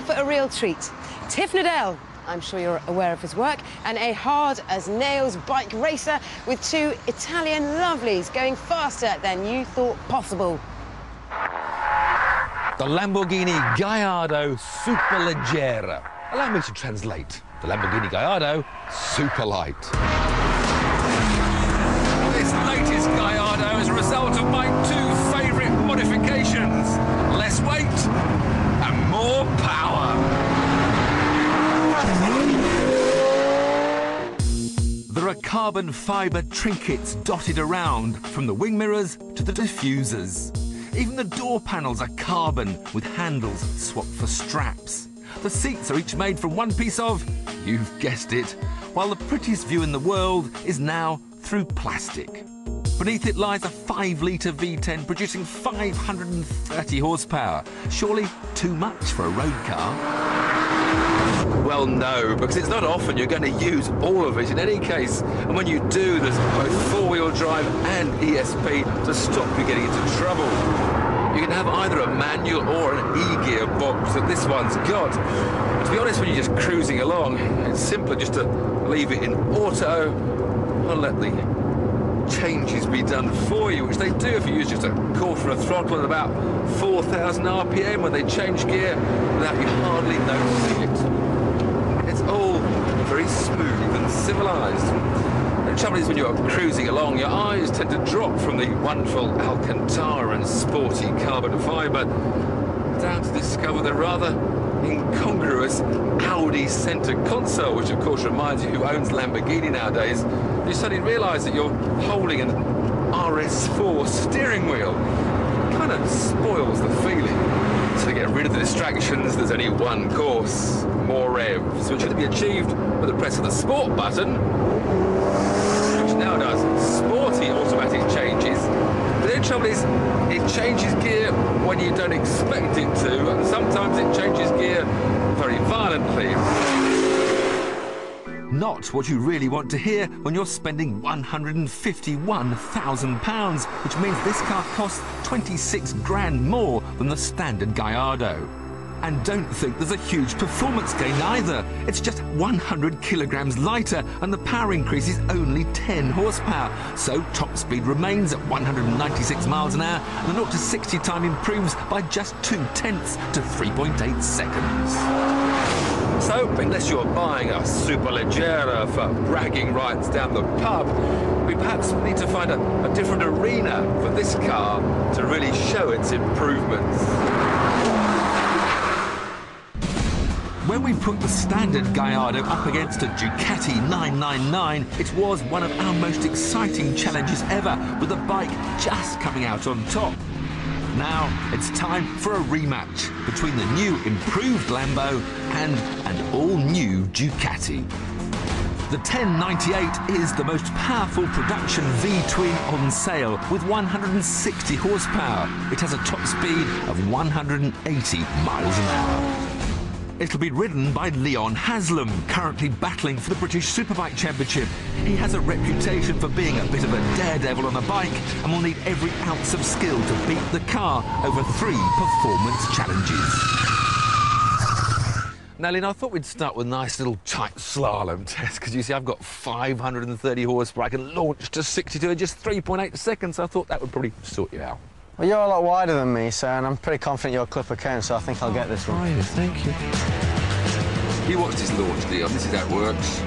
now for a real treat. Tiff Needell, I'm sure you're aware of his work, and a hard-as-nails bike racer with two Italian lovelies going faster than you thought possible. The Lamborghini Gallardo Superleggera. Allow me to translate. The Lamborghini Gallardo Superlight. This latest Gallardo is a result of my two favourite modifications. Less weight and more power. There are carbon fibre trinkets dotted around, from the wing mirrors to the diffusers. Even the door panels are carbon, with handles swapped for straps. The seats are each made from one piece of, you've guessed it, while the prettiest view in the world is now through plastic. Beneath it lies a 5-litre V10 producing 530 horsepower. Surely too much for a road car? Well, no, because it's not often you're going to use all of it in any case. And when you do, there's both four-wheel drive and ESP to stop you getting into trouble. You can have either a manual or an e-gear box that this one's got. To be honest, when you're just cruising along, it's simpler just to leave it in auto and let the changes be done for you, which they do if you use just a quarter of a throttle at about 4,000 RPM when they change gear without you hardly noticing it. It's all very smooth and civilised. The trouble is, when you're cruising along, your eyes tend to drop from the wonderful Alcantara and sporty carbon fibre down to discover the rather incongruous Audi centre console, which of course reminds you who owns Lamborghini nowadays. You suddenly realise that you're holding an RS4 steering wheel. It kind of spoils the feeling. So to get rid of the distractions, there's only one course: more revs, which can be achieved with the press of the sport button, which now does sporty automatic changes. But the trouble is, it changes gear when you don't expect it to, and sometimes it changes gear very violently. Not what you really want to hear when you're spending £151,000, which means this car costs 26 grand more than the standard Gallardo. And don't think there's a huge performance gain either. It's just 100 kilograms lighter, and the power increase is only 10 horsepower. So top speed remains at 196 miles an hour, and the 0 to 60 time improves by just 0.2 to 3.8 seconds. So, unless you're buying a Superleggera for bragging rights down the pub, we perhaps need to find a different arena for this car to really show its improvements. When we put the standard Gallardo up against a Ducati 999, it was one of our most exciting challenges ever, with the bike just coming out on top. Now it's time for a rematch between the new improved Lambo and an all-new Ducati. The 1098 is the most powerful production V-twin on sale, with 160 horsepower. It has a top speed of 180 miles an hour. It'll be ridden by Leon Haslam, currently battling for the British Superbike Championship. He has a reputation for being a bit of a daredevil on a bike and will need every ounce of skill to beat the car over 3 performance challenges. Now, Leon, I thought we'd start with a nice little tight slalom test, because you see I've got 530 horsepower. I can launch to 62 in just 3.8 seconds. So I thought that would probably sort you out. Well, you're a lot wider than me, sir, and I'm pretty confident you're a clipper can, so I think I'll get this one. Right, thank you. You watch this launch, Leon. This is how it works.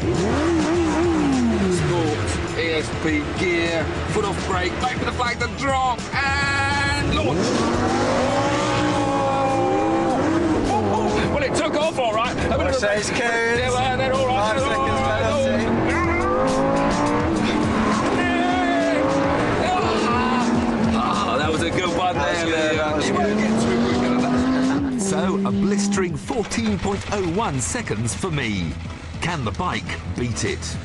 Sport, ESP, gear, foot off brake, wait for the flag to drop, and launch. Well, it took off all right. Says coons. Yeah, well, they're all right. 5 seconds penalty. That was a good one there, Leon. So, a blistering 14.01 seconds for me. Can the bike beat it?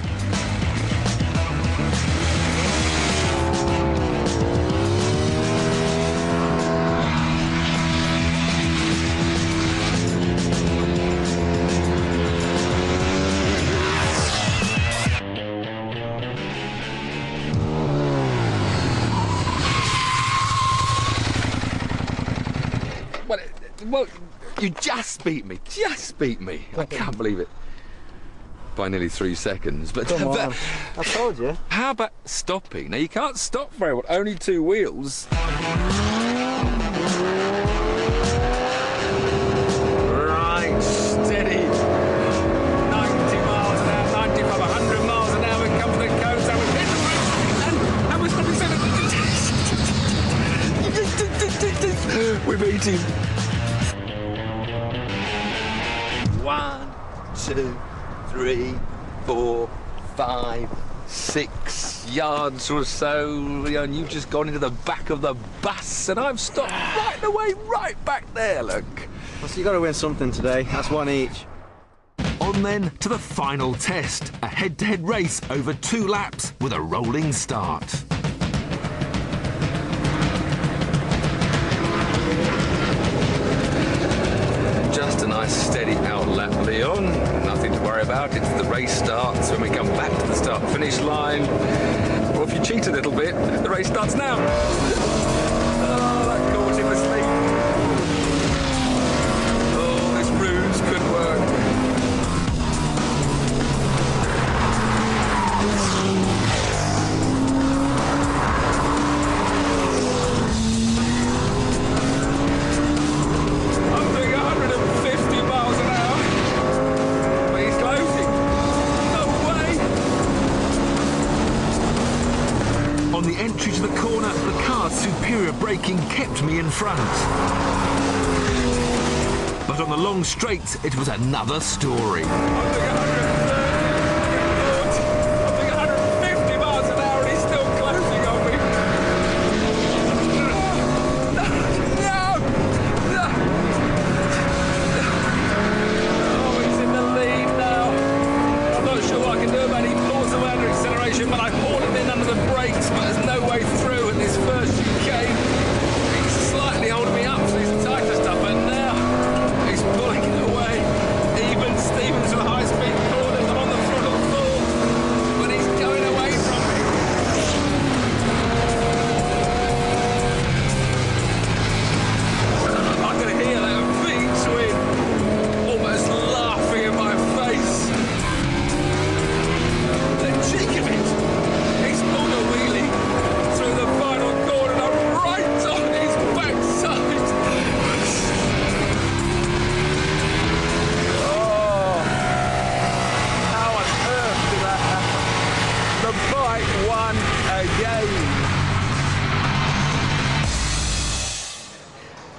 Well, You just beat me. Just beat me. I can't believe it. By nearly 3 seconds. But, Come on. I told you. How about stopping? Now, you can't stop very well. Only 2 wheels. Right, steady. 90 miles an hour, 95, 100 miles an hour. Comes the coast. I was hit the roof. And we're stopping 7. We beat him. 1, 2, 3, 4, 5, 6 yards or so, and you've just gone into the back of the bus, and I've stopped right away, right back there, look. Well, so you got to win something today. That's one each. On then to the final test, a head-to-head race over 2 laps with a rolling start. Just a nice steady out lap, Leon. Nothing to worry about. It's the race starts when we come back to the start-finish line. Or if you cheat a little bit, the race starts now. Oh, that caught him asleep. Oh, this ruse could work. On the entry to the corner, the car's superior braking kept me in front. But on the long straight, it was another story.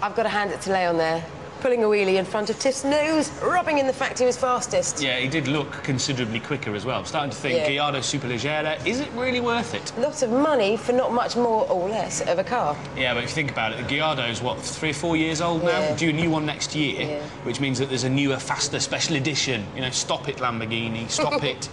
I've got to hand it to Leon there, pulling a wheelie in front of Tiff's nose, rubbing in the fact he was fastest. Yeah, he did look considerably quicker as well. I'm starting to think, Gallardo Superleggera, is it really worth it? Lots of money for not much more or less of a car. Yeah, but if you think about it, the Gallardo's, what, 3 or 4 years old now? Due a new one next year, which means that there's a newer, faster special edition. You know, stop it, Lamborghini, stop it.